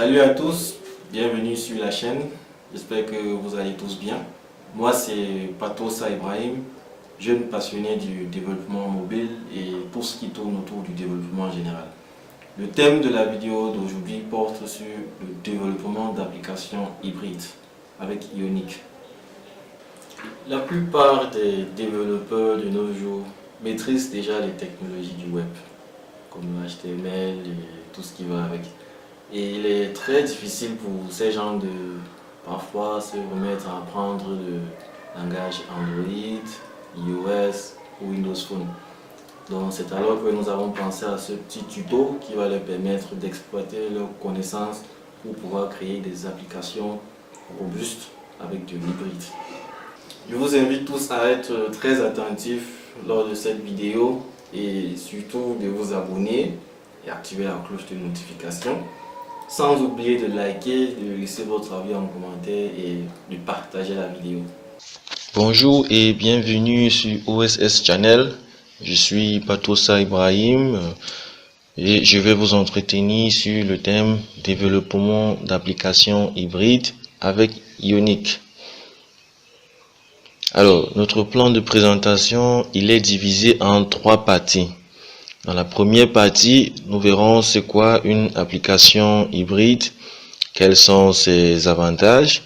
Salut à tous, bienvenue sur la chaîne, j'espère que vous allez tous bien. Moi c'est Patosa Ibrahim, jeune passionné du développement mobile et tout ce qui tourne autour du développement en général. Le thème de la vidéo d'aujourd'hui porte sur le développement d'applications hybrides avec Ionic. La plupart des développeurs de nos jours maîtrisent déjà les technologies du web, comme le HTML et tout ce qui va avec. Et il est très difficile pour ces gens de parfois se remettre à apprendre le langage Android, iOS ou Windows Phone. Donc c'est alors que nous avons pensé à ce petit tuto qui va leur permettre d'exploiter leurs connaissances pour pouvoir créer des applications robustes avec de l'hybride. Je vous invite tous à être très attentifs lors de cette vidéo et surtout de vous abonner et activer la cloche de notification. Sans oublier de liker, de laisser votre avis en commentaire et de partager la vidéo. Bonjour et bienvenue sur OSS Channel. Je suis Patosa Ibrahim et je vais vous entretenir sur le thème développement d'applications hybrides avec Ionic. Alors, notre plan de présentation, il est divisé en 3 parties. Dans la première partie, nous verrons c'est quoi une application hybride, quels sont ses avantages.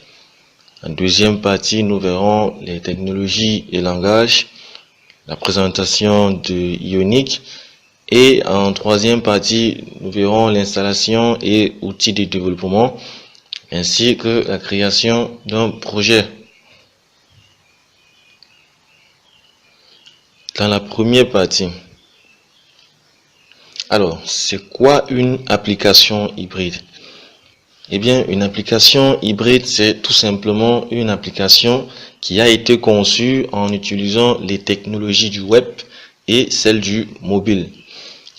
En deuxième partie, nous verrons les technologies et langages, la présentation de Ionic. Et en troisième partie, nous verrons l'installation et outils de développement, ainsi que la création d'un projet. Dans la première partie, alors, c'est quoi une application hybride? Eh bien, une application hybride, c'est tout simplement une application qui a été conçue en utilisant les technologies du web et celles du mobile.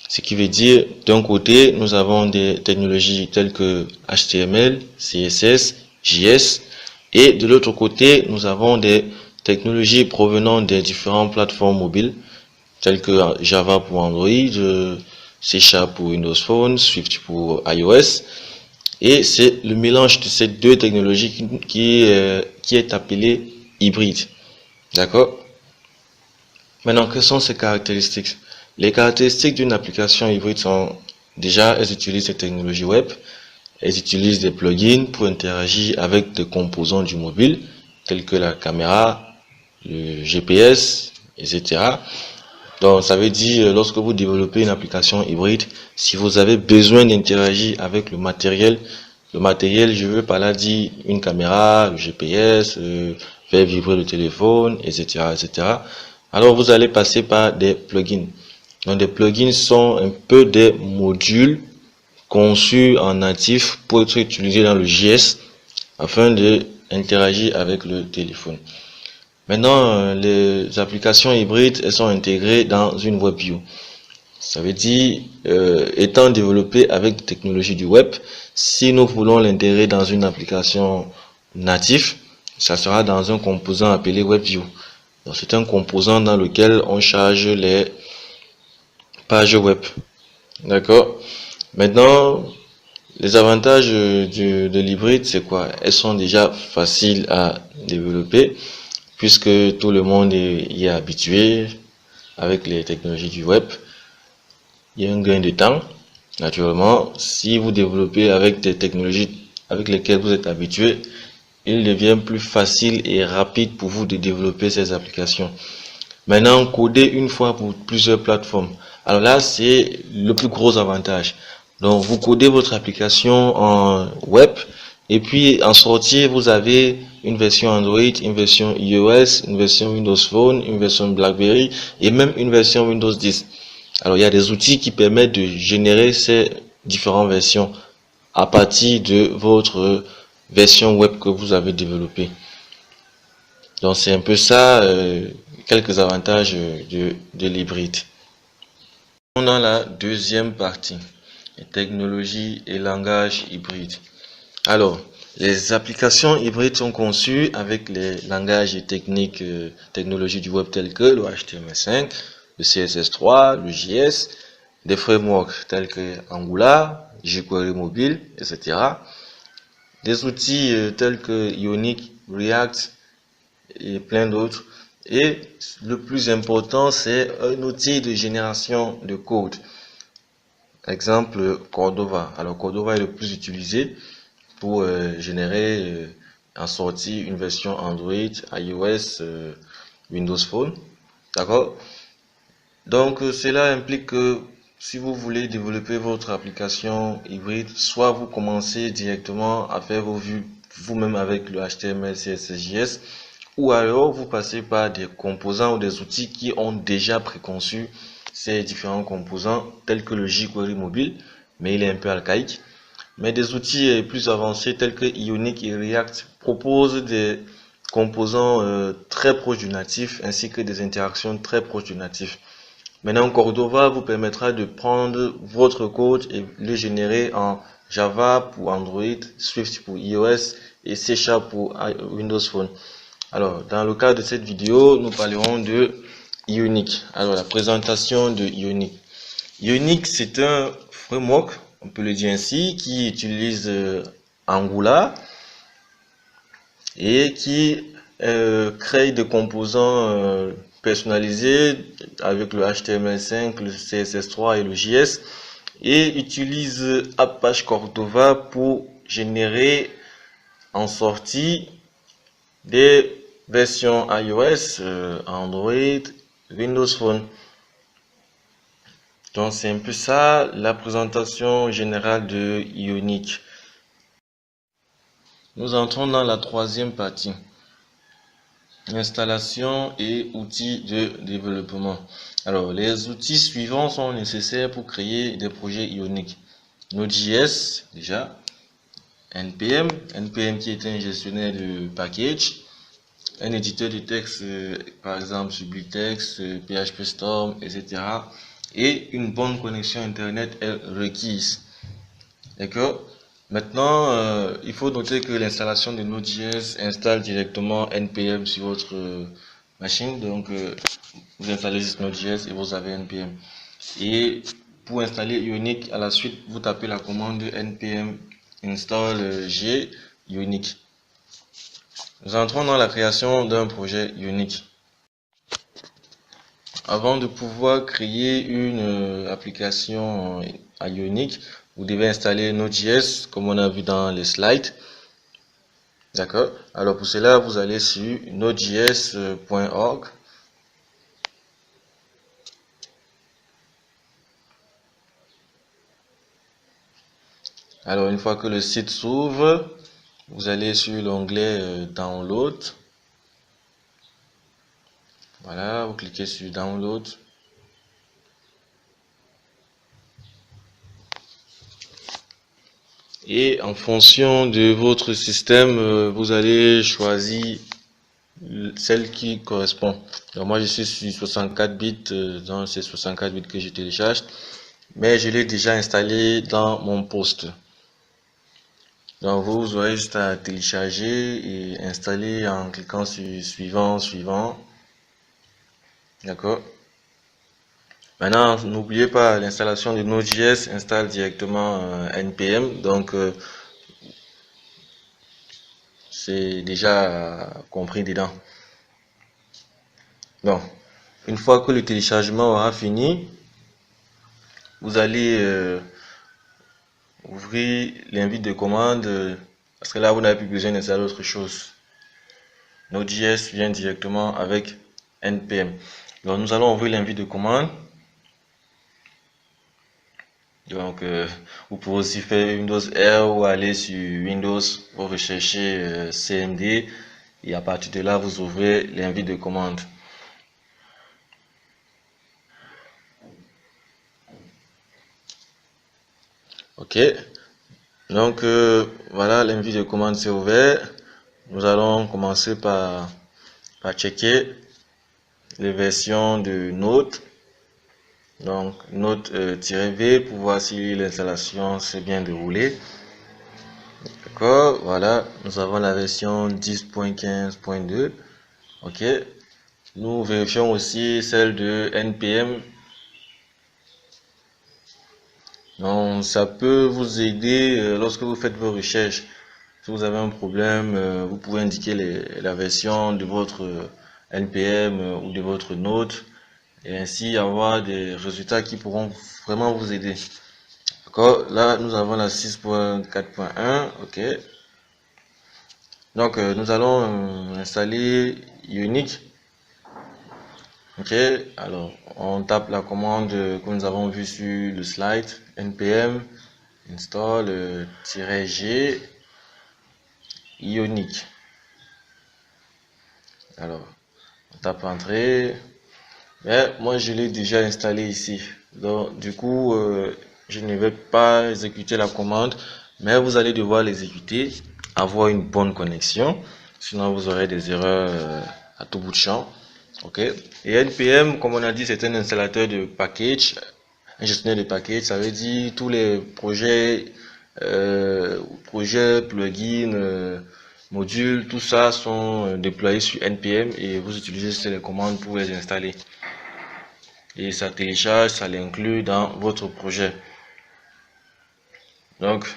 Ce qui veut dire, d'un côté, nous avons des technologies telles que HTML, CSS, JS, et de l'autre côté, nous avons des technologies provenant des différentes plateformes mobiles, telles que Java pour Android, C# pour Windows Phone, Swift pour iOS, et c'est le mélange de ces deux technologies qui est appelé hybride. D'accord? Maintenant, quelles sont ces caractéristiques? Les caractéristiques d'une application hybride sont déjà, elles utilisent des technologies web, elles utilisent des plugins pour interagir avec des composants du mobile, tels que la caméra, le GPS, etc. Donc, ça veut dire, lorsque vous développez une application hybride, si vous avez besoin d'interagir avec le matériel, je veux par là dire une caméra, le GPS, faire vibrer le téléphone, etc., etc. Alors, vous allez passer par des plugins. Donc, des plugins sont un peu des modules conçus en natif pour être utilisés dans le JS afin d'interagir avec le téléphone. Maintenant, les applications hybrides, elles sont intégrées dans une web view. Ça veut dire, étant développées avec des technologies du web, si nous voulons l'intégrer dans une application native, ça sera dans un composant appelé WebView. Donc, c'est un composant dans lequel on charge les pages web. D'accord? Maintenant, les avantages de l'hybride, c'est quoi? Elles sont déjà faciles à développer, puisque tout le monde y est habitué avec les technologies du web. Il y a un gain de temps, naturellement. Si vous développez avec des technologies avec lesquelles vous êtes habitué, il devient plus facile et rapide pour vous de développer ces applications. Maintenant, coder une fois pour plusieurs plateformes. Alors là, c'est le plus gros avantage. Donc, vous codez votre application en web, et puis en sortie, vous avez une version Android, une version iOS, une version Windows Phone, une version BlackBerry et même une version Windows 10. Alors, il y a des outils qui permettent de générer ces différentes versions à partir de votre version web que vous avez développée. Donc, c'est un peu ça, quelques avantages de l'hybride. On a la deuxième partie, les technologies et langages hybrides. Alors, les applications hybrides sont conçues avec les langages et technologies du web tels que le HTML5, le CSS3, le JS, des frameworks tels que Angular, jQuery mobile, etc. Des outils tels que Ionic, React et plein d'autres. Et le plus important, c'est un outil de génération de code. Exemple, Cordova. Alors, Cordova est le plus utilisé pour générer en sortie une version Android, iOS, Windows Phone. D'accord? Donc, cela implique que si vous voulez développer votre application hybride, soit vous commencez directement à faire vos vues vous-même avec le HTML, CSS, JS, ou alors vous passez par des composants ou des outils qui ont déjà préconçu ces différents composants, tels que le jQuery mobile, mais il est un peu archaïque. Mais des outils plus avancés tels que Ionic et React proposent des composants très proches du natif, ainsi que des interactions très proches du natif. Maintenant, Cordova vous permettra de prendre votre code et le générer en Java pour Android, Swift pour iOS et C# pour Windows Phone. Alors, dans le cadre de cette vidéo, nous parlerons de Ionic. Alors, la présentation de Ionic. Ionic, c'est un framework, on peut le dire ainsi, qui utilise Angular et qui crée des composants personnalisés avec le HTML5, le CSS3 et le JS, et utilise Apache Cordova pour générer en sortie des versions iOS, Android, Windows Phone. Donc c'est un peu ça la présentation générale de Ionic. Nous entrons dans la troisième partie. Installation et outils de développement. Alors les outils suivants sont nécessaires pour créer des projets Ionic. Node.js déjà, NPM qui est un gestionnaire de package, un éditeur de texte par exemple Sublitex, PHP Storm, etc. Et une bonne connexion internet est requise. D'accord? Maintenant, il faut noter que l'installation de Node.js installe directement NPM sur votre machine. Donc, vous installez juste Node.js et vous avez NPM. Et pour installer Ionic, à la suite, vous tapez la commande npm install g Ionic. Nous entrons dans la création d'un projet Ionic. Avant de pouvoir créer une application à Ionic, vous devez installer Node.js comme on a vu dans les slides. D'accord? Alors pour cela, vous allez sur nodejs.org. Alors une fois que le site s'ouvre, vous allez sur l'onglet Download. Voilà, vous cliquez sur Download. Et en fonction de votre système, vous allez choisir celle qui correspond. Donc moi je suis sur 64 bits, donc c'est 64 bits que je télécharge, mais je l'ai déjà installé dans mon poste. Donc vous aurez juste à télécharger et installer en cliquant sur suivant. D'accord. Maintenant, n'oubliez pas, l'installation de Node.js installe directement NPM, donc c'est déjà compris dedans. Donc, une fois que le téléchargement aura fini, vous allez ouvrir l'invite de commande, parce que là, vous n'avez plus besoin d'installer autre chose. Node.js vient directement avec NPM. Donc, nous allons ouvrir l'invite de commande. Donc, vous pouvez aussi faire Windows R ou aller sur Windows pour rechercher CMD et à partir de là, vous ouvrez l'invite de commande. Ok, donc voilà, l'invite de commande s'est ouvert. Nous allons commencer par checker les versions de Node. Donc Node-V pour voir si l'installation s'est bien déroulée. D'accord, voilà, nous avons la version 10.15.2. Ok, nous vérifions aussi celle de NPM. Donc, ça peut vous aider lorsque vous faites vos recherches. Si vous avez un problème, vous pouvez indiquer la version de votre NPM ou de votre note et ainsi avoir des résultats qui pourront vraiment vous aider. D'accord? Là, nous avons la 6.4.1. OK. Donc, nous allons installer Ionic. OK. Alors, on tape la commande que nous avons vue sur le slide. npm install -g Ionic. Alors, on tape entrée. Mais moi, je l'ai déjà installé ici. Donc, du coup, je ne vais pas exécuter la commande, mais vous allez devoir l'exécuter, avoir une bonne connexion. Sinon, vous aurez des erreurs à tout bout de champ. OK. Et npm, comme on a dit, c'est un installateur de package, un gestionnaire de package. Ça veut dire tous les projets, plugins, modules, tout ça sont déployés sur npm et vous utilisez ces commandes pour les installer. Et ça télécharge, ça l'inclut dans votre projet. Donc,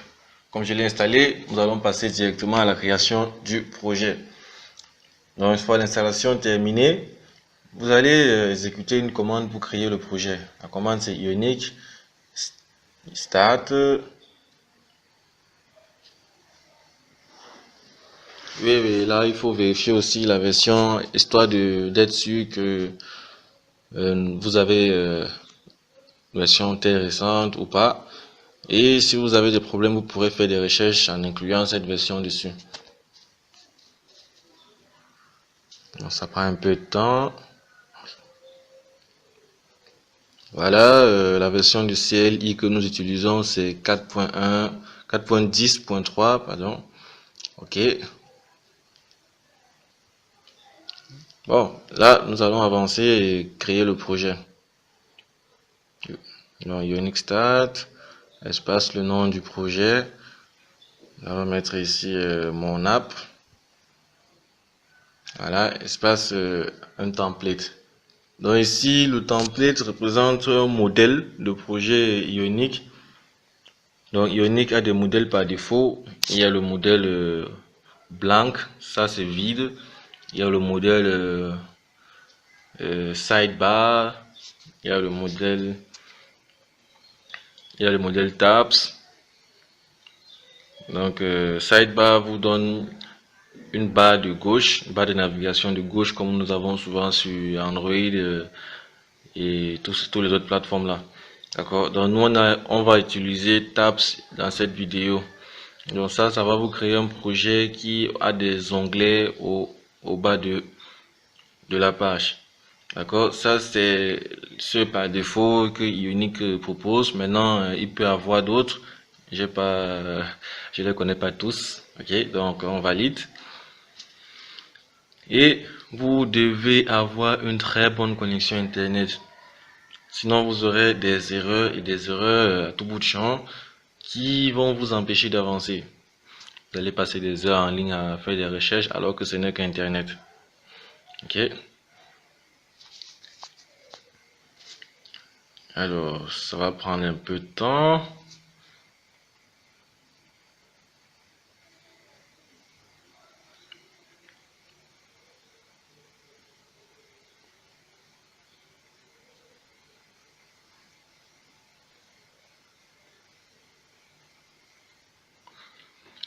comme je l'ai installé, nous allons passer directement à la création du projet. Donc, une fois l'installation terminée, vous allez exécuter une commande pour créer le projet. La commande c'est Ionic start. Oui, là il faut vérifier aussi la version histoire d'être sûr que vous avez une version très récente ou pas. Et si vous avez des problèmes, vous pourrez faire des recherches en incluant cette version dessus. Donc, ça prend un peu de temps. Voilà, la version du CLI que nous utilisons, c'est 4.1, 4.10.3, pardon. OK. Bon, là, nous allons avancer et créer le projet. Donc, Ionic Start, espace le nom du projet. Je vais mettre ici mon app. Voilà, espace un template. Donc ici, le template représente un modèle de projet Ionic. Donc Ionic a des modèles par défaut. Il y a le modèle blanc, ça c'est vide. Il y a le modèle sidebar. Il y a le modèle tabs. Donc sidebar vous donne une barre de gauche, une barre de navigation de gauche comme nous avons souvent sur Android et tous les autres plateformes là. D'accord. Donc nous on va utiliser tabs dans cette vidéo. Donc ça va vous créer un projet qui a des onglets au bas de la page. D'accord. Ça c'est ce par défaut que Ionic propose. Maintenant il peut avoir d'autres. Je les connais pas tous. OK. Donc on valide. Et vous devez avoir une très bonne connexion internet. Sinon, vous aurez des erreurs et des erreurs à tout bout de champ qui vont vous empêcher d'avancer. Vous allez passer des heures en ligne à faire des recherches alors que ce n'est qu'Internet. OK. Alors, ça va prendre un peu de temps.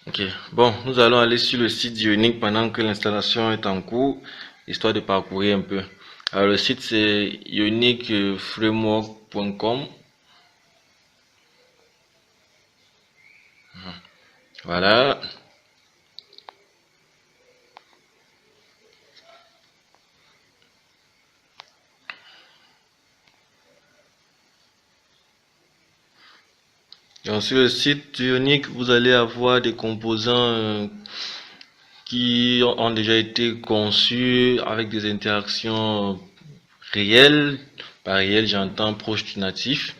OK. Bon, nous allons aller sur le site d'Ionic pendant que l'installation est en cours, histoire de parcourir un peu. Alors, le site c'est ionicframework.com. Voilà. Donc, sur le site Ionic, vous allez avoir des composants qui ont déjà été conçus avec des interactions réelles. Par réel, j'entends proche du natif.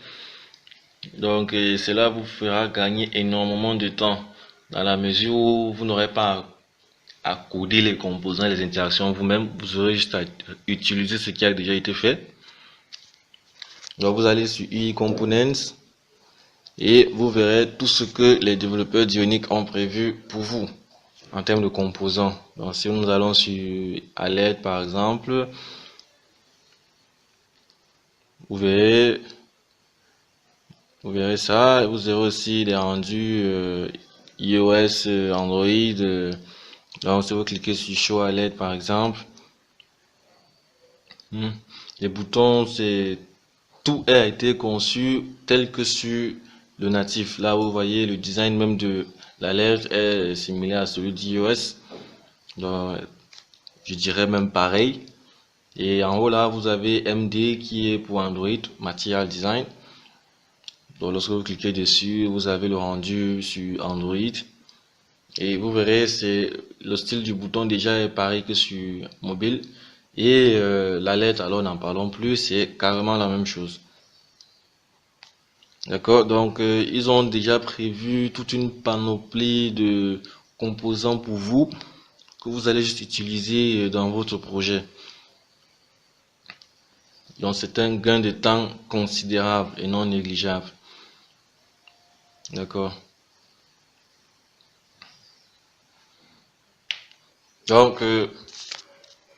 Donc, cela vous fera gagner énormément de temps dans la mesure où vous n'aurez pas à coder les composants, les interactions vous-même. Vous aurez juste à utiliser ce qui a déjà été fait. Donc, vous allez sur UI Components. et vous verrez tout ce que les développeurs d'Ionic ont prévu pour vous en termes de composants. Donc si nous allons sur Alert par exemple, vous verrez ça. Vous verrez aussi les rendus iOS, Android. Donc si vous cliquez sur Show Alert par exemple, les boutons, tout a été conçu tel que sur le natif. Là vous voyez le design même de l'alerte est similaire à celui d'iOS. Donc je dirais même pareil. Et en haut là vous avez MD qui est pour Android, Material Design. Donc lorsque vous cliquez dessus, vous avez le rendu sur Android. Et vous verrez, c'est le style du bouton déjà est pareil que sur mobile. Et l'alerte, alors n'en parlons plus, c'est carrément la même chose. D'accord, donc ils ont déjà prévu toute une panoplie de composants pour vous que vous allez juste utiliser dans votre projet. Donc c'est un gain de temps considérable et non négligeable. D'accord. Donc il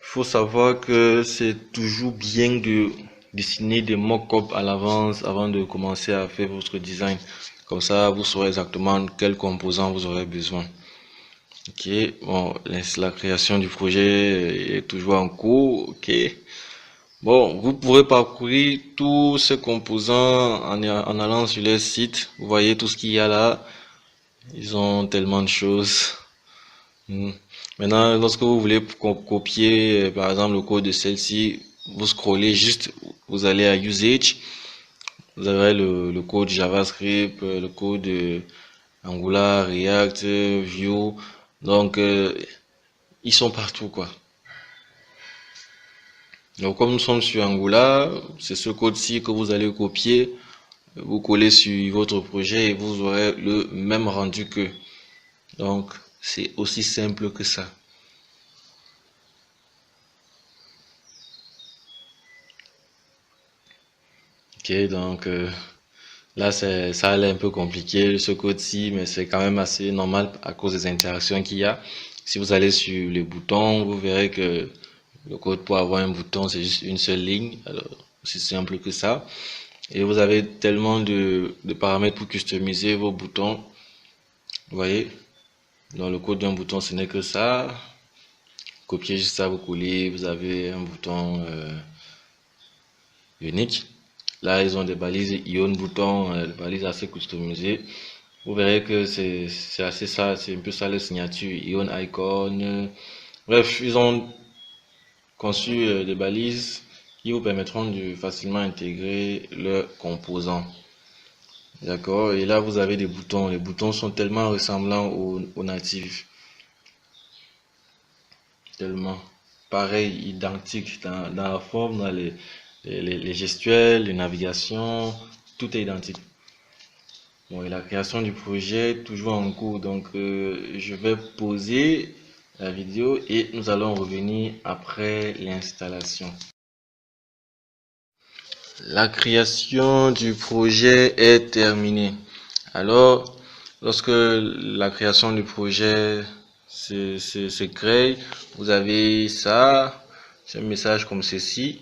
faut savoir que c'est toujours bien de dessiner des mock-ups à l'avance avant de commencer à faire votre design. Comme ça, vous saurez exactement quel composant vous aurez besoin. Ok, bon, la création du projet est toujours en cours. Ok, bon, vous pourrez parcourir tous ces composants en allant sur leur site. Vous voyez tout ce qu'il y a là. Ils ont tellement de choses. Maintenant, lorsque vous voulez copier, par exemple, le code de celle-ci, vous scrollez juste, vous allez à Usage, vous avez le code JavaScript, le code Angular, React, Vue, donc ils sont partout quoi. Donc comme nous sommes sur Angular, c'est ce code-ci que vous allez copier, vous collez sur votre projet et vous aurez le même rendu que. Donc c'est aussi simple que ça. Ok, donc là ça allait un peu compliqué ce code-ci, mais c'est quand même assez normal à cause des interactions qu'il y a. Si vous allez sur les boutons, vous verrez que le code pour avoir un bouton c'est juste une seule ligne, alors c'est simple que ça. Et vous avez tellement de paramètres pour customiser vos boutons. Vous voyez, dans le code d'un bouton ce n'est que ça. Copiez juste ça, vous collez, vous avez un bouton unique. Là, ils ont des balises ion bouton, des balises assez customisées. Vous verrez que c'est assez ça, c'est un peu ça la signature, ion icon. Bref, ils ont conçu des balises qui vous permettront de facilement intégrer leurs composants. D'accord, et là vous avez des boutons. Les boutons sont tellement ressemblants aux natifs. Tellement pareil, identique dans la forme, dans les gestuels, les navigations, tout est identique. Bon, et la création du projet toujours en cours, donc je vais poser la vidéo et nous allons revenir après l'installation. La création du projet est terminée. Alors, lorsque la création du projet se crée, vous avez ça, c'est un message comme ceci,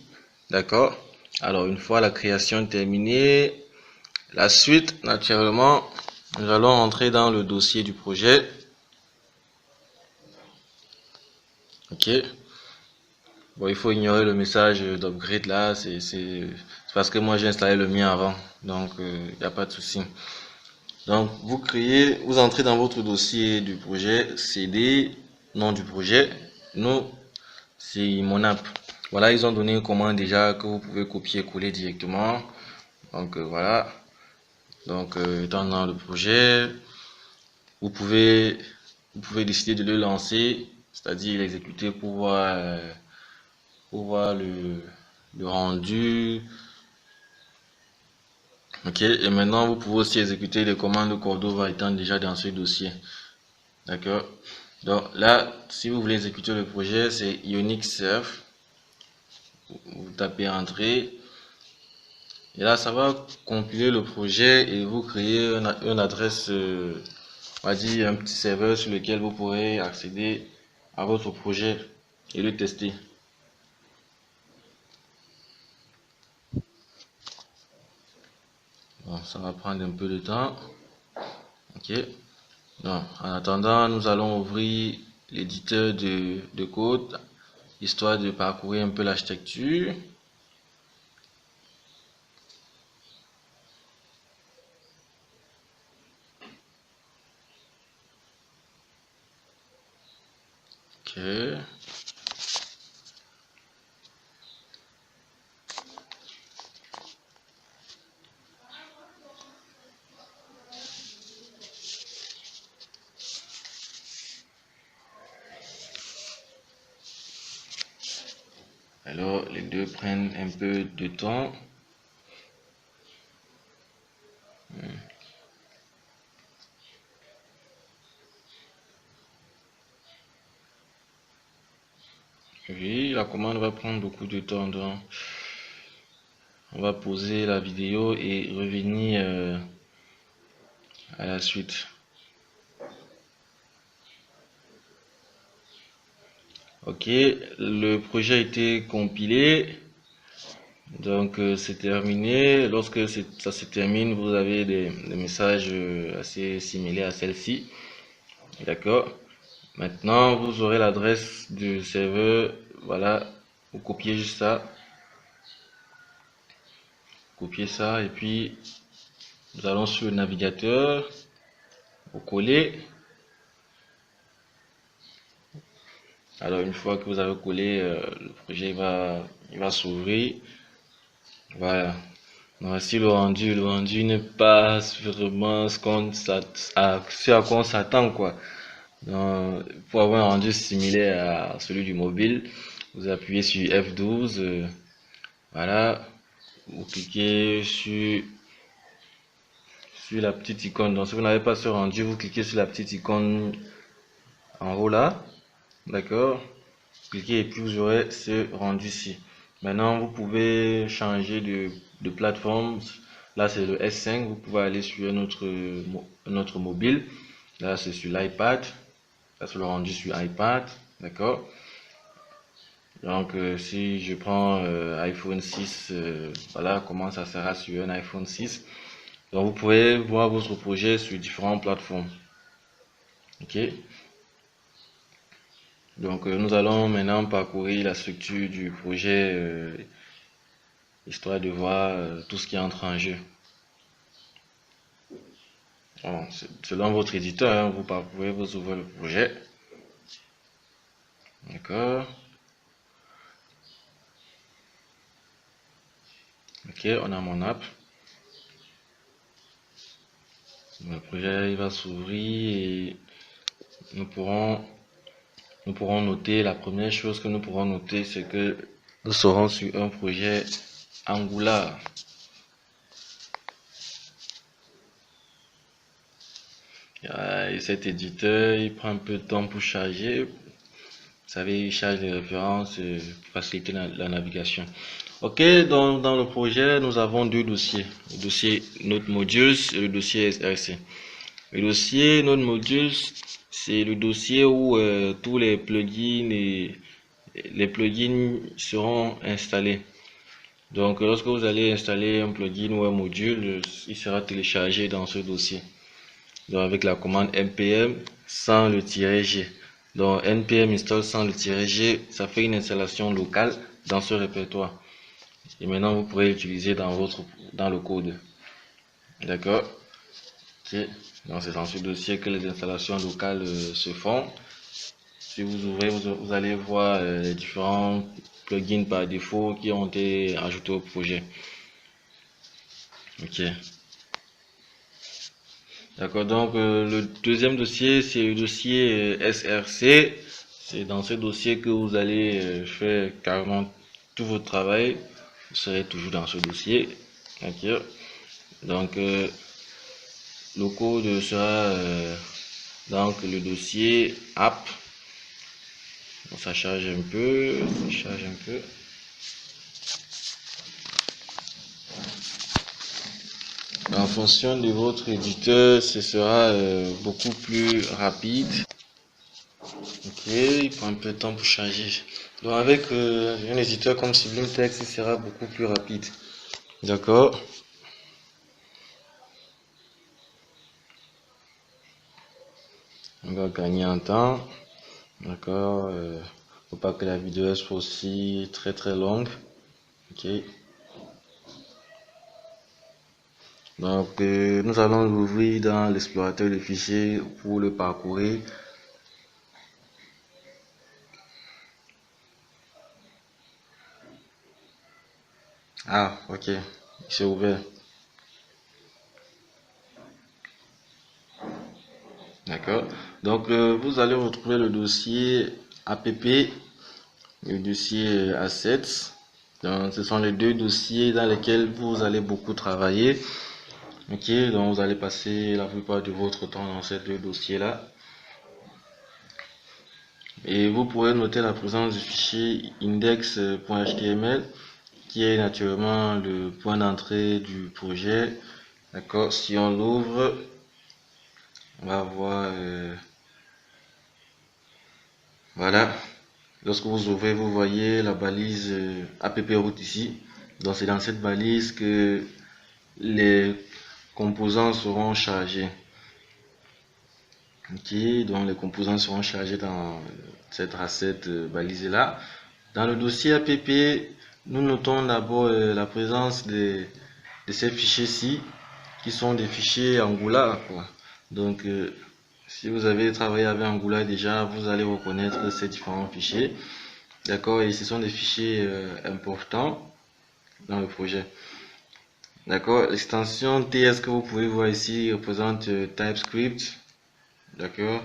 d'accord? Alors, une fois la création terminée, la suite, naturellement, nous allons entrer dans le dossier du projet. Ok. Bon, il faut ignorer le message d'upgrade là, c'est parce que moi j'ai installé le mien avant, donc il n'y a pas de souci. Donc vous entrez dans votre dossier du projet, CD, nom du projet, nous c'est mon app. Voilà, ils ont donné une commande déjà que vous pouvez copier-coller directement. Donc voilà, donc étant dans le projet, vous pouvez décider de le lancer, c'est-à-dire l'exécuter pour voir le rendu. Ok, et maintenant vous pouvez aussi exécuter les commandes Cordova étant déjà dans ce dossier. D'accord. Donc là, si vous voulez exécuter le projet, c'est Ionic Surf. Vous tapez entrée Et là, ça va compiler le projet et vous créer une adresse, on va dire un petit serveur sur lequel vous pourrez accéder à votre projet et le tester. Bon, ça va prendre un peu de temps. Ok. Donc, en attendant, nous allons ouvrir l'éditeur de code, histoire de parcourir un peu l'architecture. Ok. Alors, les deux prennent un peu de temps. Oui, la commande va prendre beaucoup de temps, donc on va poser la vidéo et revenir à la suite. Ok, le projet a été compilé, donc c'est terminé. Lorsque ça se termine, vous avez des messages assez similaires à celle-ci. D'accord. Maintenant, vous aurez l'adresse du serveur. Voilà, vous copiez juste ça. Copiez ça et puis nous allons sur le navigateur. Vous collez. Alors une fois que vous avez collé, le projet il va s'ouvrir. Voilà. Voici le rendu. Le rendu n'est pas vraiment ce à quoi on s'attend, quoi. Donc, pour avoir un rendu similaire à celui du mobile, vous appuyez sur F12. Voilà. Vous cliquez sur la petite icône. Donc si vous n'avez pas ce rendu, vous cliquez sur la petite icône en haut là. D'accord. Cliquez et puis vous aurez ce rendu-ci. Maintenant, vous pouvez changer de plateforme. Là, c'est le S5. Vous pouvez aller sur un autre mobile. Là, c'est sur l'iPad. Là, c'est le rendu sur iPad. D'accord. Donc, si je prends iPhone 6, voilà comment ça sera sur un iPhone 6. Donc, vous pouvez voir votre projet sur différentes plateformes. Ok. Donc, nous allons maintenant parcourir la structure du projet, histoire de voir tout ce qui entre en jeu. Bon, selon votre éditeur, hein, vous parcourez, vous ouvrez le projet. D'accord. Ok, on a mon app. Le projet il va s'ouvrir et nous pourrons noter, la première chose que nous pourrons noter, c'est que nous serons sur un projet Angular. Et cet éditeur, il prend un peu de temps pour charger. Vous savez, il charge les références pour faciliter la navigation. Ok, dans le projet, nous avons deux dossiers. Le dossier Node Modules et le dossier SRC. Le dossier Node Modules, c'est le dossier où tous les plugins et les plugins seront installés. Donc, lorsque vous allez installer un plugin ou un module, il sera téléchargé dans ce dossier. Donc, avec la commande npm sans le -g. Donc, npm install sans le -g, ça fait une installation locale dans ce répertoire. Et maintenant, vous pourrez l'utiliser dans le code. D'accord? Ok. Donc, c'est dans ce dossier que les installations locales se font. Si vous ouvrez, vous allez voir les différents plugins par défaut qui ont été ajoutés au projet. Ok. D'accord, donc le deuxième dossier, c'est le dossier SRC. C'est dans ce dossier que vous allez faire carrément tout votre travail. Vous serez toujours dans ce dossier. Ok. Donc le code sera donc le dossier app. Bon, ça charge un peu, ça charge un peu. En fonction de votre éditeur, ce sera beaucoup plus rapide. Ok, il prend un peu de temps pour charger. Donc avec un éditeur comme Sublime Text, il sera beaucoup plus rapide. D'accord. On va gagner en temps. D'accord. Faut pas que la vidéo soit aussi très longue. Ok. Donc nous allons l'ouvrir dans l'explorateur de fichiers pour le parcourir. Ah, ok, c'est ouvert. D'accord. Donc vous allez retrouver le dossier app, le dossier assets. Donc ce sont les deux dossiers dans lesquels vous allez beaucoup travailler. Ok, donc vous allez passer la plupart de votre temps dans ces deux dossiers là. Et vous pourrez noter la présence du fichier index.html qui est naturellement le point d'entrée du projet. D'accord, si on l'ouvre, on va voir voilà. Lorsque vous ouvrez, vous voyez la balise app route ici. Donc c'est dans cette balise que les composants seront chargés. Ok, donc les composants seront chargés dans cette recette balisée là. Dans le dossier app, nous notons d'abord la présence de ces fichiers-ci, qui sont des fichiers Angular, quoi. Donc si vous avez travaillé avec Angular déjà, vous allez reconnaître ces différents fichiers. D'accord, et ce sont des fichiers importants dans le projet. D'accord, l'extension TS que vous pouvez voir ici représente TypeScript. D'accord.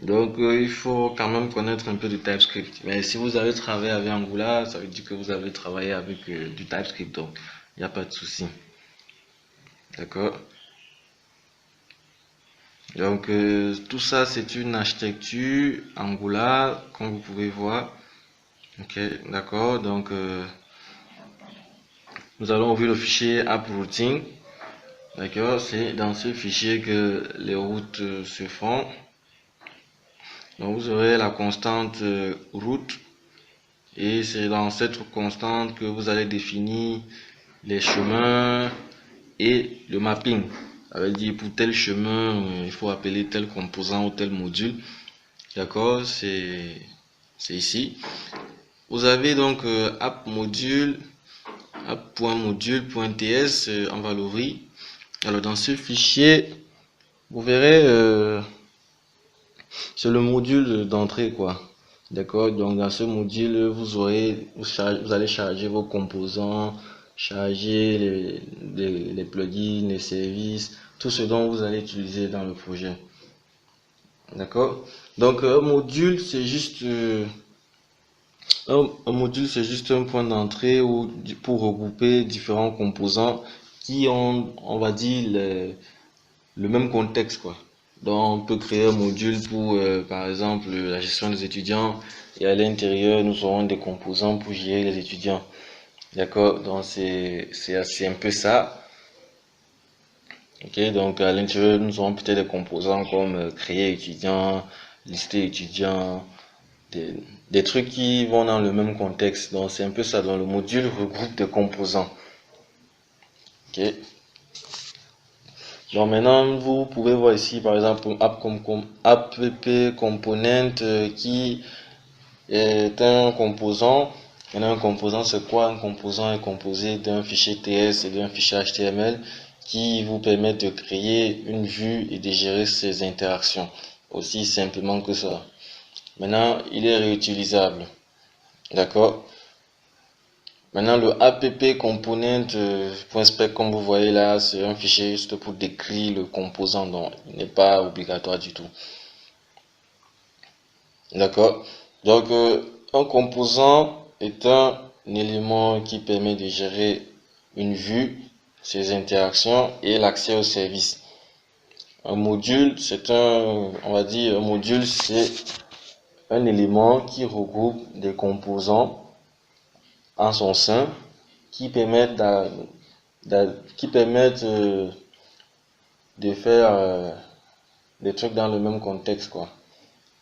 Donc il faut quand même connaître un peu de TypeScript. Mais si vous avez travaillé avec Angular, ça veut dire que vous avez travaillé avec du TypeScript. Donc il n'y a pas de souci. D'accord. Donc tout ça c'est une architecture Angular comme vous pouvez voir. Ok, d'accord. Donc nous allons ouvrir le fichier AppRouting. D'accord, c'est dans ce fichier que les routes se font. Donc vous aurez la constante route et c'est dans cette constante que vous allez définir les chemins et le mapping. Ça veut dire pour tel chemin, il faut appeler tel composant ou tel module. D'accord, c'est ici. Vous avez donc app module, app.module.ts, on va l'ouvrir. Alors dans ce fichier, vous verrez, c'est le module d'entrée quoi. D'accord, donc dans ce module, vous allez charger vos composants, charger les plugins, les services, tout ce dont vous allez utiliser dans le projet. D'accord, donc un module c'est juste un point d'entrée pour regrouper différents composants qui ont, on va dire, le même contexte quoi. Donc on peut créer un module pour par exemple la gestion des étudiants et à l'intérieur nous aurons des composants pour gérer les étudiants. D'accord, donc c'est un peu ça. Ok, donc à l'intérieur nous aurons peut-être des composants comme créer étudiant, lister étudiant, des trucs qui vont dans le même contexte. Donc c'est un peu ça. Donc le module regroupe des composants. Ok. Donc maintenant vous pouvez voir ici par exemple app component qui est un composant. Maintenant un composant c'est quoi? Un composant est composé d'un fichier TS et d'un fichier HTML qui vous permettent de créer une vue et de gérer ses interactions. Aussi simplement que ça. Maintenant, il est réutilisable. D'accord. Maintenant, le app component.spec, comme vous voyez là, c'est un fichier juste pour décrire le composant, donc il n'est pas obligatoire du tout. D'accord. Donc, un composant est un élément qui permet de gérer une vue, ses interactions et l'accès au service. Un module, c'est on va dire, un module, c'est un élément qui regroupe des composants en son sein qui permettent qui permettent de faire des trucs dans le même contexte, quoi.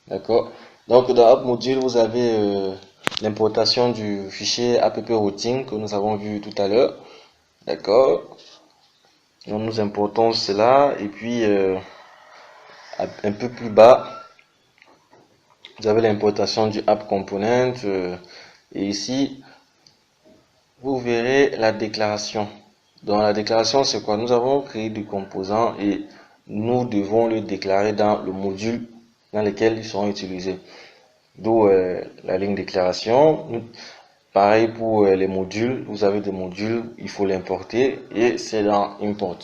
D'accord? Donc dans App Module, vous avez l'importation du fichier app routing que nous avons vu tout à l'heure. D'accord? Donc nous importons cela et puis un peu plus bas, vous avez l'importation du app component et ici vous verrez la déclaration. Donc la déclaration, c'est quoi? Nous avons créé des composants et nous devons le déclarer dans le module dans lequel ils seront utilisés. D'où la ligne déclaration. Pareil pour les modules, vous avez des modules, il faut l'importer et c'est dans import.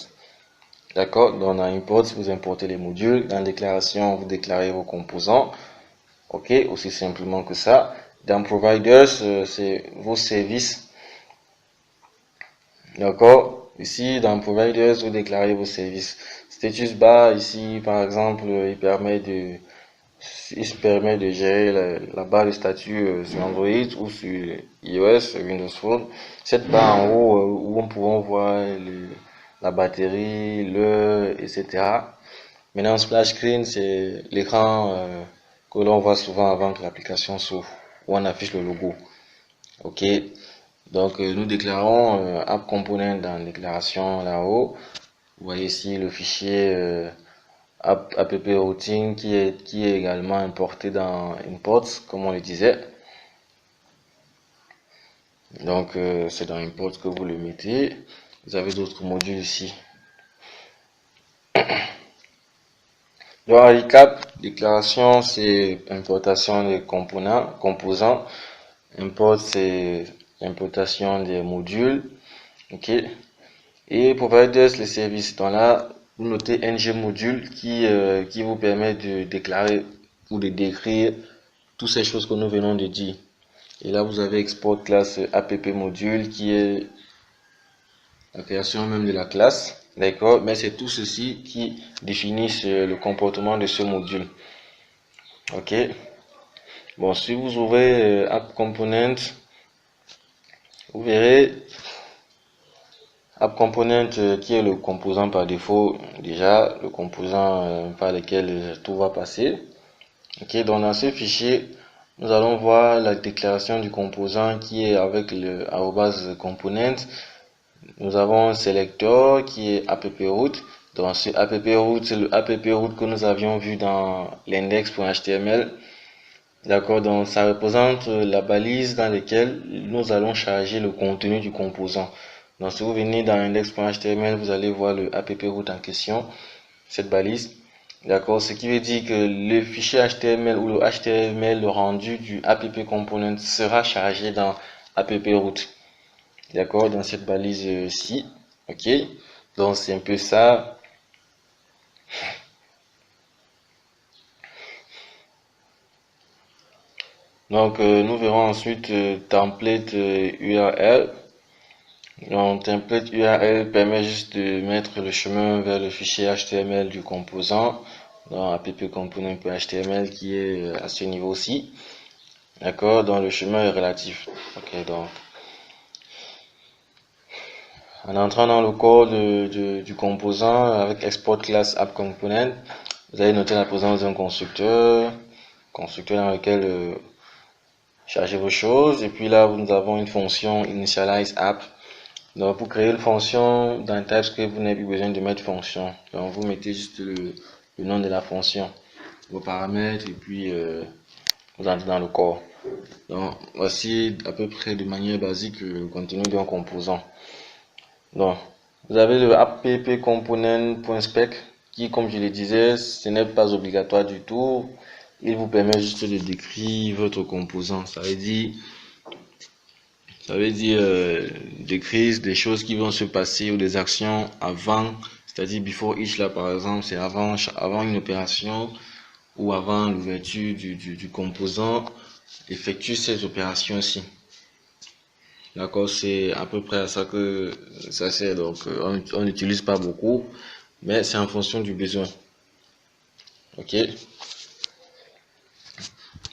D'accord? Donc dans import, vous importez les modules. Dans déclaration, vous déclarez vos composants. Ok, aussi simplement que ça. Dans providers, c'est vos services. D'accord? Ici, dans providers, vous déclarez vos services. Status bar, ici, par exemple, il se permet de gérer la barre de statut sur Android ou sur iOS, Windows Phone. Cette barre en haut où on peut voir la batterie, l'heure, etc. Maintenant, splash screen, c'est l'écran que l'on voit souvent avant que l'application s'ouvre, où on affiche le logo. Ok, donc nous déclarons app component dans la déclaration là-haut. Vous voyez ici le fichier app routing qui est également importé dans import, comme on le disait. Donc c'est dans import que vous le mettez. Vous avez d'autres modules ici. Donc en recap, déclaration c'est importation des composants. Import c'est importation des modules. Ok. Et providers les services. Donc là, vous notez ng module qui vous permet de déclarer ou de décrire toutes ces choses que nous venons de dire. Et là, vous avez export classe app module qui est la création même de la classe. D'accord? Mais c'est tout ceci qui définit le comportement de ce module. Ok? Bon, si vous ouvrez app component, vous verrez app component qui est le composant par défaut, déjà le composant par lequel tout va passer. Ok, donc dans ce fichier, nous allons voir la déclaration du composant qui est avec le @component. Nous avons un sélecteur qui est app_root. Donc ce app_root, c'est le app_root que nous avions vu dans l'index.html. D'accord, donc ça représente la balise dans laquelle nous allons charger le contenu du composant. Donc si vous venez dans index.html, vous allez voir le app_root en question, cette balise. D'accord, ce qui veut dire que le fichier HTML ou le HTML le rendu du app component sera chargé dans app_root. D'accord, dans cette balise-ci. Ok, donc c'est un peu ça. Donc nous verrons ensuite template URL. Donc template URL permet juste de mettre le chemin vers le fichier HTML du composant dans app_component.html qui est à ce niveau-ci. D'accord, donc le chemin est relatif. Ok, donc en entrant dans le code du composant avec export class app component, vous allez noter la présence d'un constructeur dans lequel charger vos choses. Et puis là, nous avons une fonction initialize app. Donc pour créer une fonction dans TypeScript, vous n'avez plus besoin de mettre fonction. Donc vous mettez juste le nom de la fonction, vos paramètres et puis vous entrez dans le corps. Donc voici à peu près de manière basique le contenu d'un composant. Donc vous avez le app_component.spec qui, comme je le disais, ce n'est pas obligatoire du tout. Il vous permet juste de décrire votre composant. Ça veut dire décrire des choses qui vont se passer ou des actions avant, c'est-à-dire before each là par exemple, c'est avant une opération ou avant l'ouverture du composant, effectue ces opérations-ci. D'accord, c'est à peu près à ça que ça sert. Donc on n'utilise pas beaucoup, mais c'est en fonction du besoin. Ok.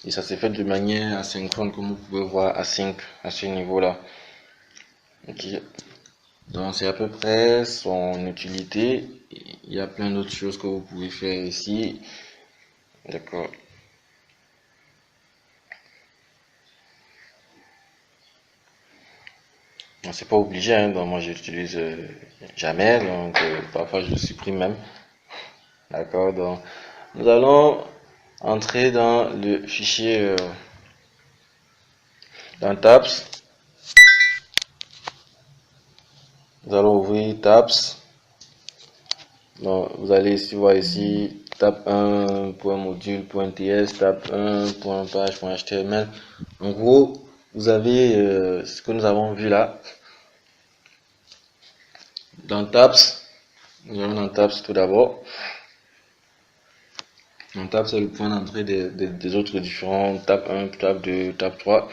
Et ça s'est fait de manière asynchrone, comme vous pouvez voir, async à ce niveau-là. Ok. Donc c'est à peu près son utilité. Il y a plein d'autres choses que vous pouvez faire ici. D'accord. C'est pas obligé, hein, donc moi j'utilise jamais, donc parfois je le supprime même. D'accord, donc nous allons entrer dans le fichier dans Tabs. Nous allons ouvrir Tabs. Donc vous allez ici voir ici tab1.module.ts, tab1.page.html. En gros, vous avez ce que nous avons vu là. Dans Tabs, nous allons dans Tabs tout d'abord. Dans Tab, c'est le point d'entrée des autres différents tab 1, tab 2, tab 3.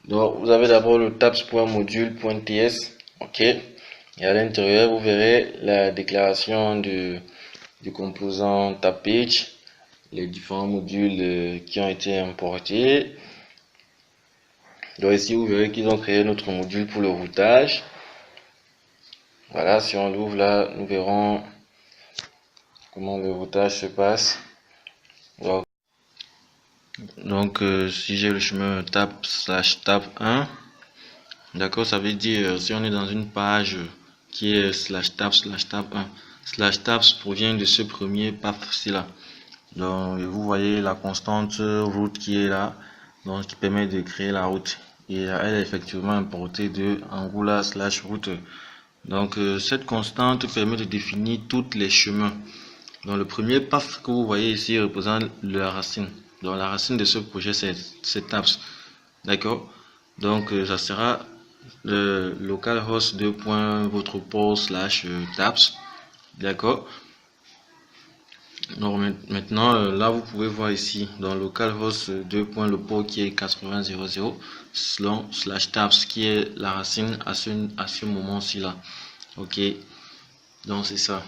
Donc, vous avez d'abord le tabs.module.ts. OK. Et à l'intérieur, vous verrez la déclaration du composant tab page, les différents modules qui ont été importés. Donc, ici, vous verrez qu'ils ont créé notre module pour le routage. Voilà, si on l'ouvre là, nous verrons comment le routage se passe. Donc, si j'ai le chemin tab/tab1, d'accord, ça veut dire si on est dans une page qui est /tab/tab1, /tabs provient de ce premier path-ci là. Donc, vous voyez la constante route qui est là, donc qui permet de créer la route. Et elle est effectivement importée de Angular /route. Donc, cette constante permet de définir tous les chemins. Donc, le premier path que vous voyez ici représente la racine. Donc, la racine de ce projet, c'est tabs. D'accord. Donc, ça sera le localhost 2. votre port /tabs. D'accord. Donc, maintenant, là, vous pouvez voir ici, dans localhost 2. le port qui est 80.0.0 /tabs, qui est la racine à ce moment-ci là. OK. Donc, c'est ça.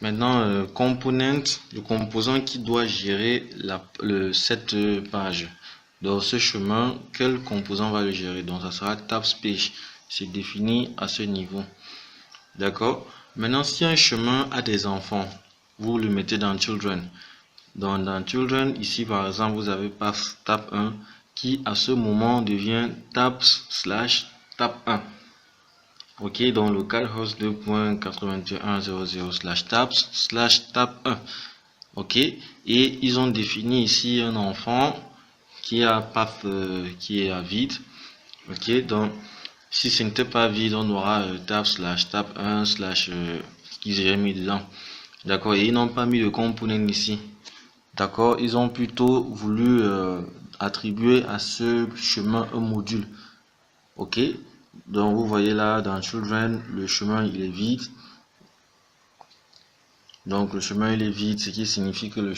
Maintenant, component, le composant qui doit gérer cette page. Dans ce chemin, quel composant va le gérer? Donc, ça sera tabs page. C'est défini à ce niveau. D'accord? Maintenant, si un chemin a des enfants, vous le mettez dans children. Dans children, ici par exemple, vous avez tab1 qui à ce moment devient tabs/tab1. OK, donc localhost 2.81.0.0 /tabs/tab1. OK, et ils ont défini ici un enfant qui a path qui est à vide. OK, donc si ce n'était pas vide, on aura tab/tab1 qu'ils j'ai mis dedans. D'accord, et ils n'ont pas mis de component ici. D'accord, ils ont plutôt voulu attribuer à ce chemin un module. OK. Donc vous voyez là dans children, le chemin il est vide. Donc le chemin il est vide, ce qui signifie que le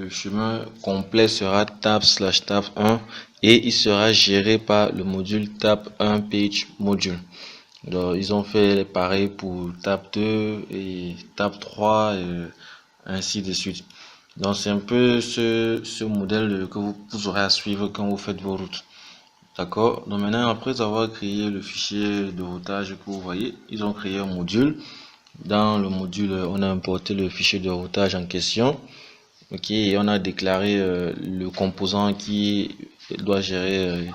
chemin complet sera tab/tab1 et il sera géré par le module tab1 page module. Donc ils ont fait pareil pour tab2 et tab3 et ainsi de suite. Donc c'est un peu ce modèle que vous aurez à suivre quand vous faites vos routes. D'accord. Donc maintenant, après avoir créé le fichier de routage que vous voyez, ils ont créé un module. Dans le module, on a importé le fichier de routage en question. OK, et on a déclaré le composant qui doit gérer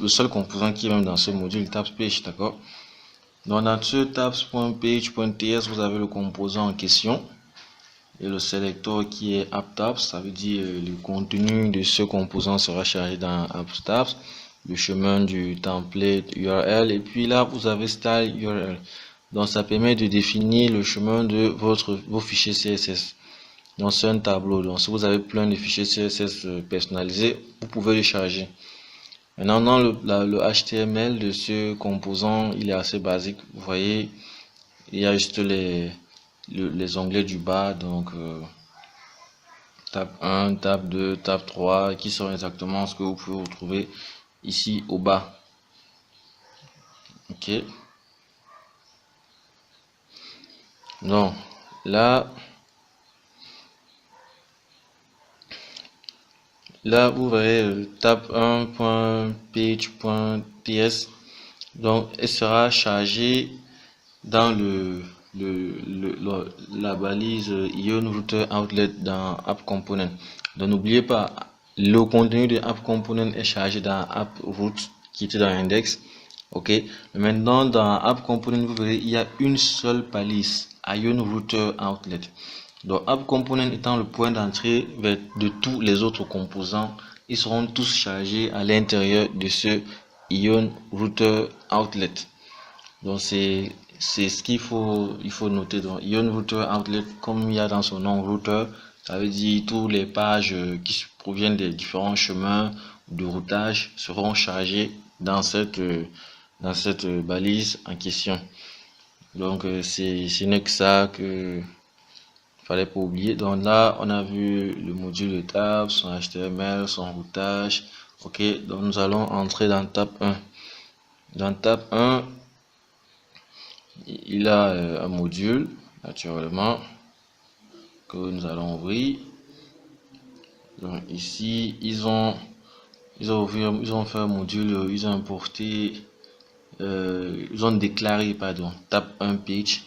le seul composant qui est même dans ce module tabs page. D'accord. Donc dans ce tabs.page.ts, vous avez le composant en question et le sélecteur qui est apptabs. Ça veut dire le contenu de ce composant sera chargé dans apptabs. Le chemin du template URL et puis là vous avez style URL. Donc ça permet de définir le chemin de vos fichiers CSS. Donc c'est un tableau. Donc si vous avez plein de fichiers CSS personnalisés, vous pouvez les charger. Maintenant dans le HTML de ce composant, il est assez basique. Vous voyez, il y a juste les onglets du bas. Donc tab 1, tab 2, tab 3 qui sont exactement ce que vous pouvez retrouver ici au bas. OK. Donc là vous verrez tab1.page.ts. donc elle sera chargée dans la balise Ion Router Outlet dans App Component. Donc n'oubliez pas, le contenu de App Component est chargé dans App Route qui était dans Index. Ok. Maintenant dans App Component, vous verrez il y a une seule balise Ion Router Outlet. Donc App Component étant le point d'entrée de tous les autres composants, ils seront tous chargés à l'intérieur de ce Ion Router Outlet. Donc c'est ce qu'il faut noter. Donc Ion Router Outlet, comme il y a dans son nom router, ça veut dire toutes les pages qui proviennent des différents chemins de routage seront chargées dans cette balise en question. Donc ce n'est que ça que fallait pas oublier. Donc là on a vu le module de tab, son HTML, son routage. Ok, donc nous allons entrer dans tab 1. Dans tab 1, il a un module naturellement que nous allons ouvrir. Donc ici ils ont fait un module, ils ont importé, ils ont déclaré tab 1 page,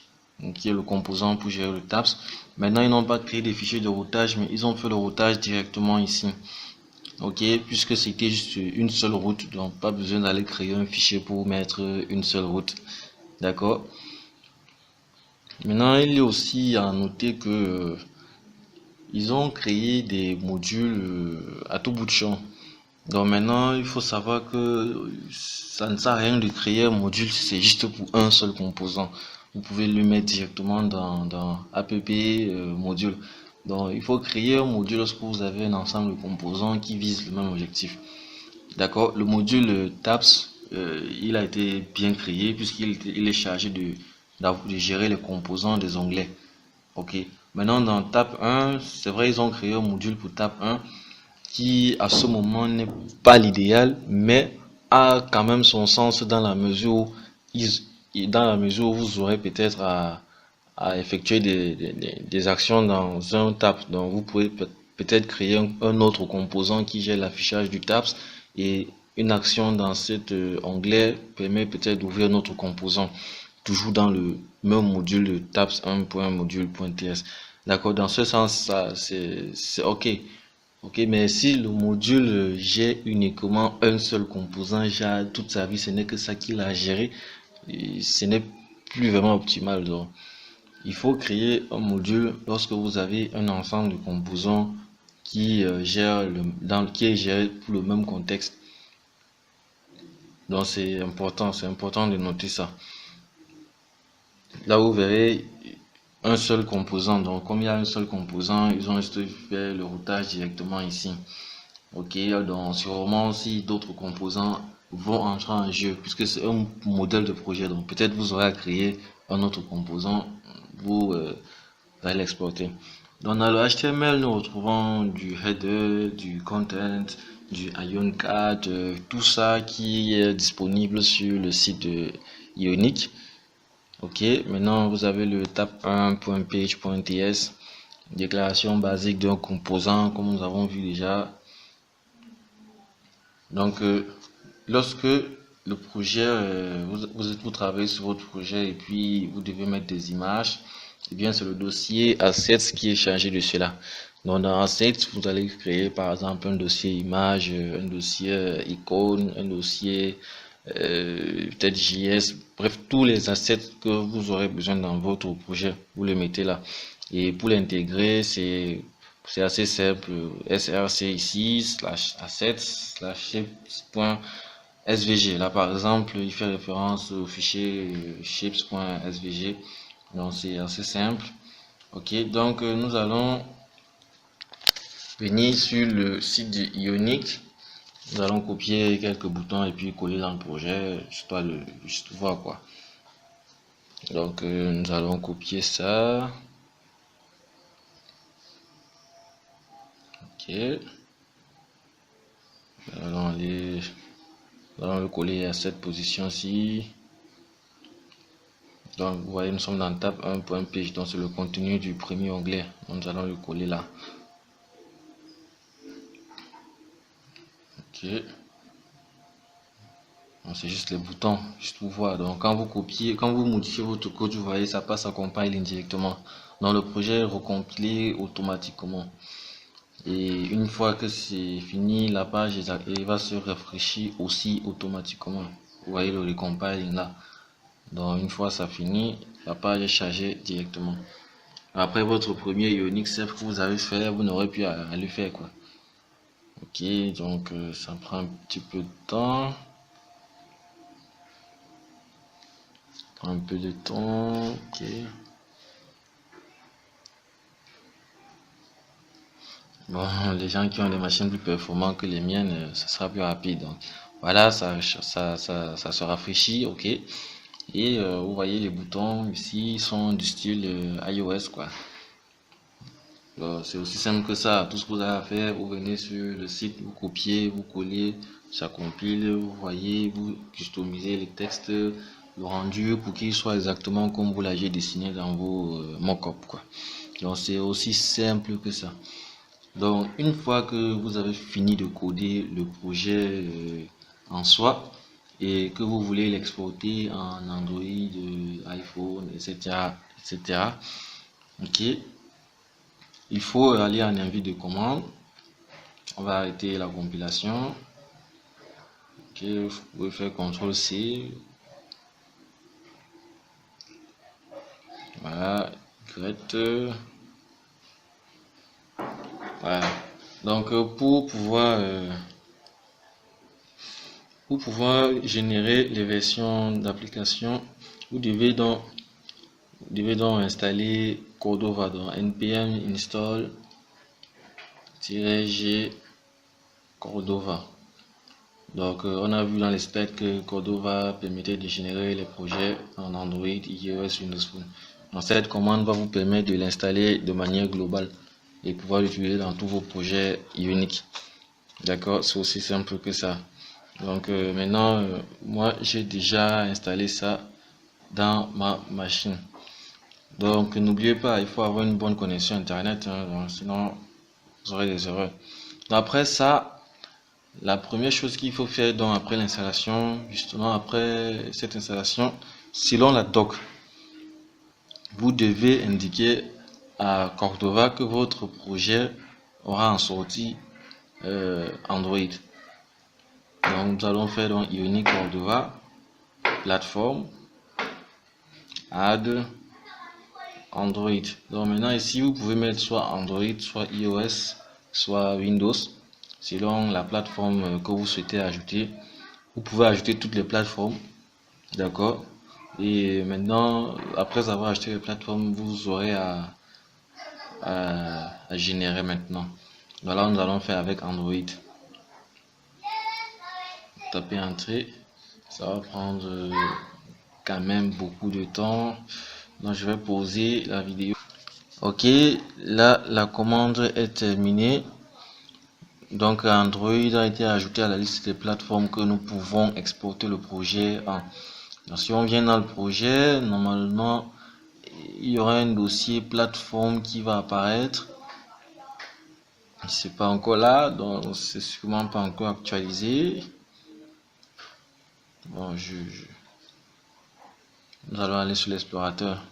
qui est le composant pour gérer le tabs. Maintenant ils n'ont pas créé des fichiers de routage, mais ils ont fait le routage directement ici. Ok, puisque c'était juste une seule route, donc pas besoin d'aller créer un fichier pour mettre une seule route. D'accord. Maintenant, il est aussi à noter que ils ont créé des modules à tout bout de champ. Donc maintenant, il faut savoir que ça ne sert à rien de créer un module si c'est juste pour un seul composant. Vous pouvez le mettre directement dans app module. Donc il faut créer un module lorsque vous avez un ensemble de composants qui visent le même objectif. D'accord. Le module tabs, il a été bien créé puisqu'il est chargé de gérer les composants des onglets. Ok. Maintenant dans tab 1, c'est vrai ils ont créé un module pour tab 1 qui à ce moment n'est pas l'idéal, mais a quand même son sens dans la mesure où vous aurez peut-être à effectuer des actions dans un tab. Donc vous pouvez peut-être créer un autre composant qui gère l'affichage du tabs, et une action dans cet onglet permet peut-être d'ouvrir un autre composant, toujours dans le même module de tabs 1.module.ts. D'accord, dans ce sens, ça c'est ok. Ok, mais si le module gère uniquement un seul composant, gère toute sa vie, ce n'est que ça qu'il a géré, et ce n'est plus vraiment optimal. Donc, il faut créer un module lorsque vous avez un ensemble de composants qui qui est géré pour le même contexte. Donc c'est important de noter ça. Là vous verrez un seul composant. Donc comme il y a un seul composant, ils ont juste fait le routage directement ici. Ok, donc sûrement si d'autres composants vont entrer en jeu, puisque c'est un modèle de projet, donc peut-être vous aurez à créer un autre composant, vous allez l'exporter. Donc dans le HTML, nous retrouvons du header, du content, du Ion card, tout ça qui est disponible sur le site de Ionic. Ok, maintenant vous avez le tab 1.page.ts, déclaration basique d'un composant comme nous avons vu déjà. Donc lorsque le projet, vous travaillez sur votre projet et puis vous devez mettre des images, et bien c'est le dossier assets qui est chargé de cela. Donc dans assets, vous allez créer par exemple un dossier image, un dossier icône, un dossier peut-être JS, bref tous les assets que vous aurez besoin dans votre projet, vous les mettez là. Et pour l'intégrer, c'est assez simple, src ici, /assets, /shapes.svg. Là par exemple, il fait référence au fichier shapes.svg. Donc c'est assez simple. Ok, donc nous allons venir sur le site de Ionic. Nous allons copier quelques boutons et puis coller dans le projet, histoire de juste voir quoi. Donc nous allons copier ça. Ok. Nous allons le coller à cette position-ci. Donc vous voyez, nous sommes dans tab 1.page, donc c'est le contenu du premier onglet. Donc, nous allons le coller là. Ok. C'est juste les boutons, juste pour voir. Donc quand vous copiez, quand vous modifiez votre code, vous voyez, ça passe à compiling directement. Donc le projet est recompilé automatiquement. Et une fois que c'est fini, la page va se rafraîchir aussi automatiquement. Vous voyez le recompiling là. Donc une fois ça finit, la page est chargée directement. Après votre premier Ionic Serve que vous avez fait, vous n'aurez plus à le faire quoi. Ok, donc ça prend un petit peu de temps. Un peu de temps, ok. Bon, les gens qui ont des machines plus performantes que les miennes, ça sera plus rapide. Donc, voilà, ça se rafraîchit, ok. Et vous voyez les boutons ici sont du style iOS, quoi. C'est aussi simple que ça. Tout ce que vous avez à faire, vous venez sur le site, vous copiez, vous collez, ça compile, vous voyez, vous customisez les textes, le rendu pour qu'il soit exactement comme vous l'avez dessiné dans vos mock-up, quoi. Donc c'est aussi simple que ça. Donc une fois que vous avez fini de coder le projet en soi et que vous voulez l'exporter en Android, iPhone, etc., ok, il faut aller en invite de commande. On va arrêter la compilation. Ok, vous pouvez faire CTRL-C. Voilà, great. Voilà. Donc pour pouvoir générer les versions d'application, vous devez donc installer Cordova, donc npm install -g Cordova. Donc on a vu dans les specs que Cordova permettait de générer les projets en Android, iOS, Windows Phone. Donc cette commande va vous permettre de l'installer de manière globale et pouvoir l'utiliser dans tous vos projets Ionic. D'accord, c'est aussi simple que ça. Donc maintenant, moi j'ai déjà installé ça dans ma machine. Donc n'oubliez pas, il faut avoir une bonne connexion internet, hein, donc, sinon vous aurez des erreurs. Donc, après ça, la première chose qu'il faut faire donc après l'installation, justement après cette installation, selon la doc, vous devez indiquer à Cordova que votre projet aura en sortie Android. Donc nous allons faire donc Ionic Cordova, plateforme, add Android. Donc maintenant ici vous pouvez mettre soit Android, soit iOS, soit Windows, selon la plateforme que vous souhaitez ajouter. Vous pouvez ajouter toutes les plateformes, d'accord. Et maintenant, après avoir acheté les plateformes, vous aurez à générer maintenant. Voilà, nous allons faire avec Android. Tapez entrée, ça va prendre quand même beaucoup de temps. Donc je vais pauser la vidéo. Ok, là la commande est terminée. Donc Android a été ajouté à la liste des plateformes que nous pouvons exporter le projet en. Donc, si on vient dans le projet, normalement il y aura un dossier plateforme qui va apparaître. C'est pas encore là, donc c'est sûrement pas encore actualisé. Bon, nous allons aller sur l'explorateur.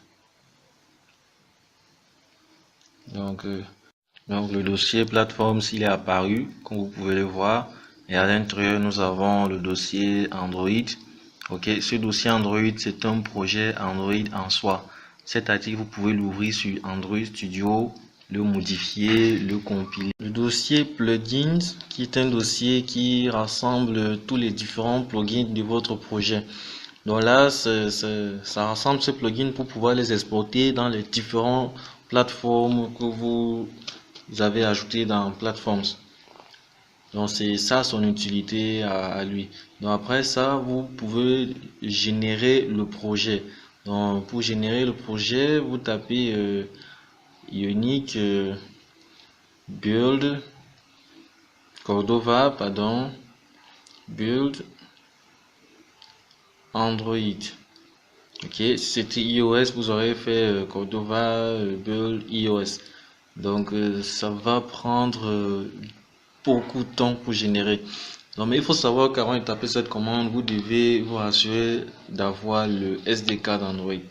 Donc le dossier plateforme, s'il est apparu, comme vous pouvez le voir, et à l'intérieur nous avons le dossier Android. Ok, ce dossier Android, c'est un projet Android en soi. C'est-à-dire vous pouvez l'ouvrir sur Android Studio, le modifier, le compiler. Le dossier plugins, qui est un dossier qui rassemble tous les différents plugins de votre projet. Donc là, ça rassemble ces plugins pour pouvoir les exporter dans les différentes plateformes que vous avez ajoutées dans Platforms. Donc c'est ça son utilité à lui. Donc après ça, vous pouvez générer le projet. Donc pour générer le projet, vous tapez Ionic build Cordova, pardon, build Android. Ok, si c'était iOS, vous aurez fait Cordova build iOS. Donc ça va prendre beaucoup de temps pour générer. Non, mais il faut savoir qu'avant de taper cette commande, vous devez vous assurer d'avoir le SDK d'Android.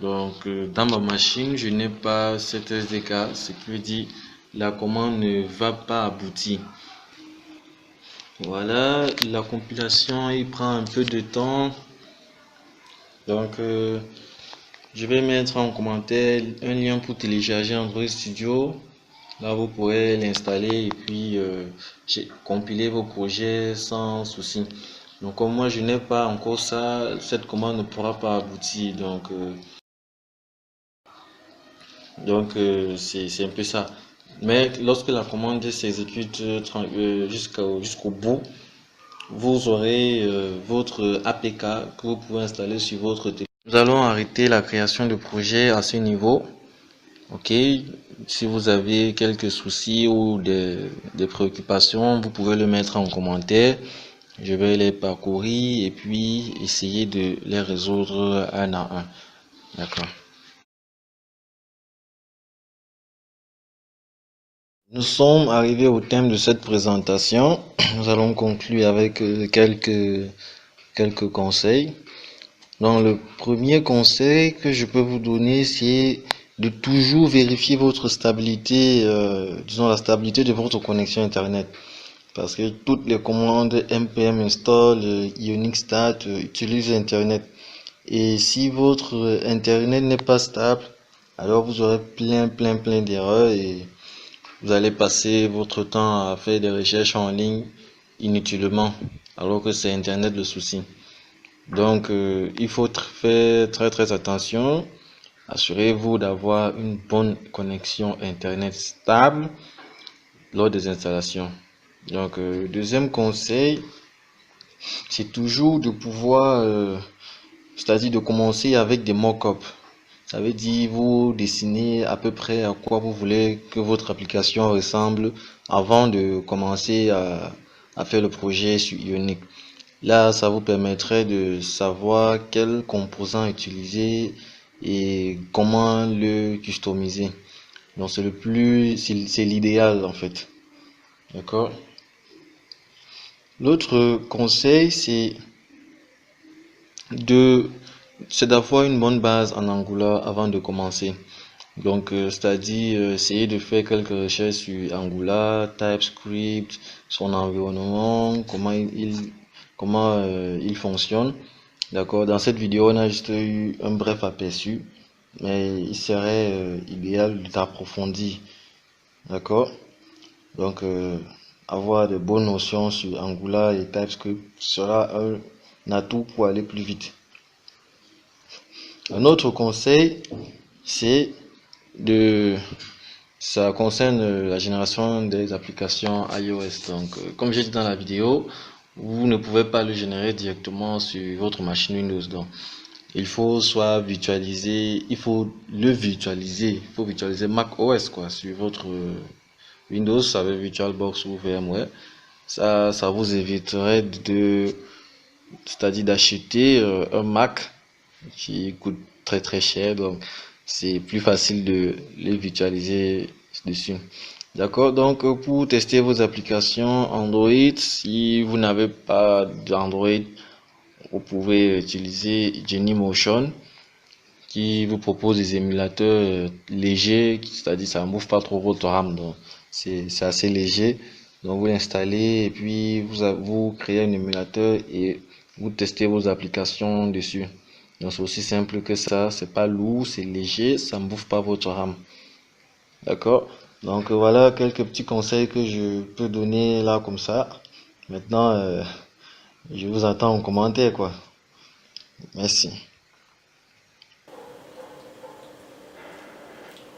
Donc, dans ma machine, je n'ai pas cet SDK, ce qui veut dire la commande ne va pas aboutir. Voilà, la compilation, il prend un peu de temps. Donc, je vais mettre en commentaire un lien pour télécharger Android Studio. Là, vous pourrez l'installer et puis compiler vos projets sans souci. Donc, comme moi, je n'ai pas encore ça, cette commande ne pourra pas aboutir. Donc, c'est un peu ça. Mais lorsque la commande s'exécute jusqu'au bout, vous aurez votre APK que vous pouvez installer sur votre téléphone. Nous allons arrêter la création de projet à ce niveau. Ok, si vous avez quelques soucis ou des préoccupations, vous pouvez le mettre en commentaire. Je vais les parcourir et puis essayer de les résoudre un à un. D'accord. Nous sommes arrivés au thème de cette présentation. Nous allons conclure avec quelques conseils. Donc, le premier conseil que je peux vous donner, c'est de toujours vérifier votre stabilité, disons la stabilité de votre connexion Internet. Parce que toutes les commandes npm install, ionic start utilisent Internet. Et si votre Internet n'est pas stable, alors vous aurez plein d'erreurs et vous allez passer votre temps à faire des recherches en ligne inutilement, alors que c'est Internet le souci. Donc, il faut faire très attention. Assurez-vous d'avoir une bonne connexion Internet stable lors des installations. Donc, deuxième conseil, c'est toujours de pouvoir, c'est-à-dire de commencer avec des mock-ups. Ça veut dire vous dessinez à peu près à quoi vous voulez que votre application ressemble avant de commencer à faire le projet sur Ionic. Là, ça vous permettrait de savoir quels composants utiliser et comment le customiser. Donc c'est l'idéal en fait. D'accord? L'autre conseil, de, c'est d'avoir une bonne base en Angular avant de commencer. Donc, c'est-à-dire essayer de faire quelques recherches sur Angular, TypeScript, son environnement, comment il fonctionne. D'accord. Dans cette vidéo, on a juste eu un bref aperçu, mais il serait idéal d'approfondir. D'accord. Donc, avoir de bonnes notions sur Angular et TypeScript sera un atout pour aller plus vite. Un autre conseil, c'est ça concerne la génération des applications iOS. Donc, comme j'ai dit dans la vidéo, vous ne pouvez pas le générer directement sur votre machine Windows. Donc, il faut il faut virtualiser Mac OS quoi, sur votre Windows avec VirtualBox ou VMware. Ça vous éviterait c'est-à-dire d'acheter un Mac qui coûte très cher. Donc, c'est plus facile de les virtualiser dessus. D'accord, donc pour tester vos applications Android, si vous n'avez pas d'Android, vous pouvez utiliser Genymotion qui vous propose des émulateurs légers, c'est-à-dire ça ne bouffe pas trop votre RAM, donc c'est assez léger. Donc vous l'installez et puis vous créez un émulateur et vous testez vos applications dessus. Donc c'est aussi simple que ça, c'est pas lourd, c'est léger, ça ne bouffe pas votre RAM. D'accord? Donc voilà quelques petits conseils que je peux donner là comme ça. Maintenant, je vous attends en commentaire quoi. Merci.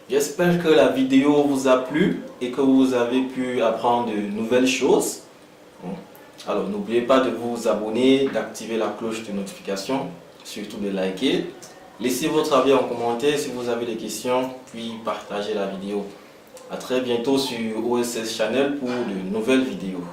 J'espère que la vidéo vous a plu et que vous avez pu apprendre de nouvelles choses. Alors n'oubliez pas de vous abonner, d'activer la cloche de notification, surtout de liker. Laissez votre avis en commentaire si vous avez des questions, puis partagez la vidéo. A très bientôt sur OSS Channel pour de nouvelles vidéos.